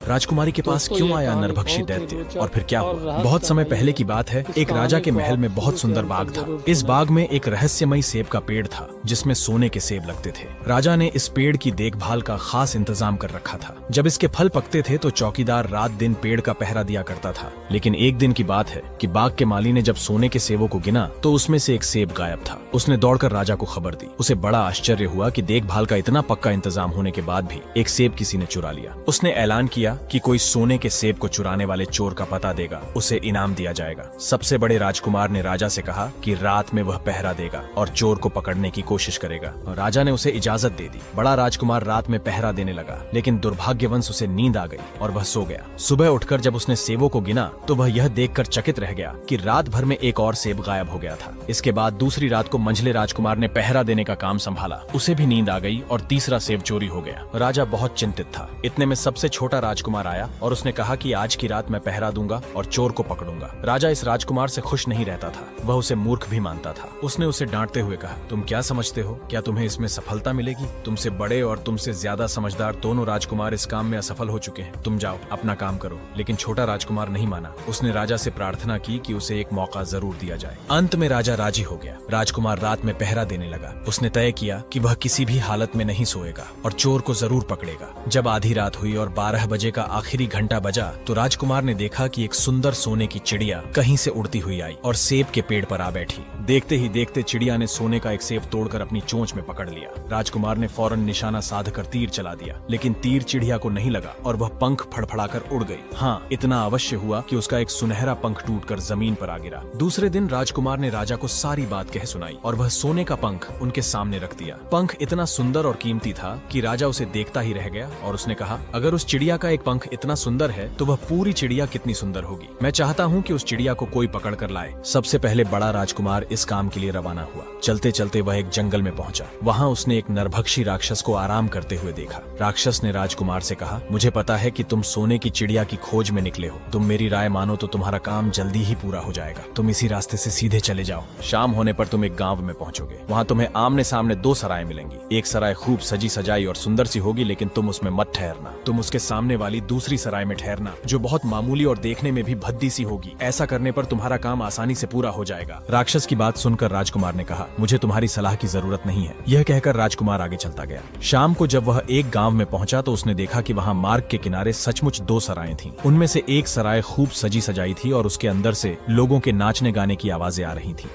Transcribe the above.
राजकुमारी के पास क्यों आया नरभक्षी दैत्य और फिर क्या हुआ? बहुत समय पहले की बात है। एक राजा के महल में बहुत सुंदर बाग था। इस बाग में एक रहस्यमयी सेब का पेड़ था जिसमें सोने के सेब लगते थे। राजा ने इस पेड़ की देखभाल का खास इंतजाम कर रखा था। जब इसके फल पकते थे तो चौकीदार रात दिन पेड़ का पहरा दिया करता था। लेकिन एक दिन की बात है कि बाग के माली ने जब सोने के सेबों को गिना तो उसमें से एक सेब गायब था। उसने दौड़कर राजा को खबर दी। उसे बड़ा आश्चर्य हुआ कि देखभाल का इतना पक्का इंतजाम होने के बाद भी एक सेब किसी ने चुरा लिया। उसने ऐलान किया कि कोई सोने के सेब को चुराने वाले चोर का पता देगा, उसे इनाम दिया जाएगा। सबसे बड़े राजकुमार ने राजा से कहा कि रात में वह पहरा देगा और चोर को पकड़ने की कोशिश करेगा। राजा ने उसे इजाजत दे दी। बड़ा राजकुमार रात में पहरा देने लगा, लेकिन दुर्भाग्यवश उसे नींद आ गई और वह सो गया। सुबह उठकर जब उसने सेबों को गिना तो वह यह देखकर चकित रह गया कि रात भर में एक और सेब गायब हो गया था। इसके बाद दूसरी रात को मंझले राजकुमार ने पहरा देने का काम संभाला। उसे भी नींद आ गई और तीसरा सेब चोरी हो गया। राजा बहुत चिंतित था। इतने में सबसे छोटा राजकुमार आया और उसने कहा कि आज की रात मैं पहरा दूंगा और चोर को पकड़ूंगा। राजा इस राजकुमार से खुश नहीं रहता था। वह उसे मूर्ख भी मानता था। उसने उसे डांटते हुए कहा, तुम क्या समझते हो? क्या तुम्हें इसमें सफलता मिलेगी? तुमसे बड़े और तुमसे ज्यादा समझदार दोनों राजकुमार इस काम में असफल हो चुके हैं। तुम जाओ अपना काम करो। लेकिन छोटा राजकुमार नहीं माना। उसने राजा से प्रार्थना की कि उसे एक मौका जरूर दिया जाए। अंत में राजा राजी हो गया। राजकुमार रात में पहरा देने लगा। उसने तय किया कि वह किसी भी हालत में नहीं सोएगा और चोर को जरूर पकड़ेगा। जब आधी रात हुई और 12 बजे का आखिरी घंटा बजा तो राजकुमार ने देखा कि एक सुंदर सोने की चिड़िया कहीं से उड़ती हुई आई और सेब के पेड़ पर आ बैठी। देखते ही देखते चिड़िया ने सोने का एक सेब तोड़कर अपनी चोंच में पकड़ लिया। राजकुमार ने फौरन निशाना साधकर तीर चला दिया, लेकिन तीर चिड़िया को नहीं लगा और वह पंख फड़फड़ाकर उड़ गई। हाँ, इतना अवश्य हुआ कि उसका एक सुनहरा पंख टूटकर जमीन पर आ गिरा। दूसरे दिन राजकुमार ने राजा को सारी बात कह सुनाई और वह सोने का पंख उनके सामने रख दिया। पंख इतना सुंदर और कीमती था कि राजा उसे देखता ही रह गया और उसने कहा, अगर उस चिड़िया का एक पंख इतना सुंदर है तो वह पूरी चिड़िया कितनी सुंदर होगी। मैं चाहता हूँ कि उस चिड़िया को कोई पकड़ कर लाए। सबसे पहले बड़ा राजकुमार इस काम के लिए रवाना हुआ। चलते चलते वह एक जंगल में पहुंचा। वहाँ उसने एक नरभक्षी राक्षस को आराम करते हुए देखा। राक्षस ने राजकुमार से कहा, मुझे पता है कि तुम सोने की चिड़िया की खोज में निकले हो। तुम मेरी राय मानो तो तुम्हारा काम जल्दी ही पूरा हो जाएगा। तुम इसी रास्ते से सीधे चले जाओ। शाम होने पर तुम एक गाँव में पहुंचोगे। वहाँ तुम्हें आमने सामने 2 सराय मिलेंगी। एक सराय खूब सजी सजाई और सुंदर सी होगी, लेकिन तुम उसमें मत ठहरना। तुम उसके सामने वाली दूसरी सराय में ठहरना जो बहुत मामूली और देखने में भी भद्दी सी होगी। ऐसा करने पर तुम्हारा काम आसानी से पूरा हो जाएगा। राक्षस की बात सुनकर राजकुमार ने कहा, मुझे तुम्हारी सलाह की जरूरत नहीं है। यह कहकर राजकुमार आगे चलता गया। शाम को जब वह एक गांव में पहुंचा तो उसने देखा कि वहां मार्ग के किनारे सचमुच 2 सरायें थीं। उनमें से एक सराय खूब सजी सजाई थी और उसके अंदर से लोगों के नाचने गाने की आवाजें आ रही थी।